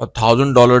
$1,000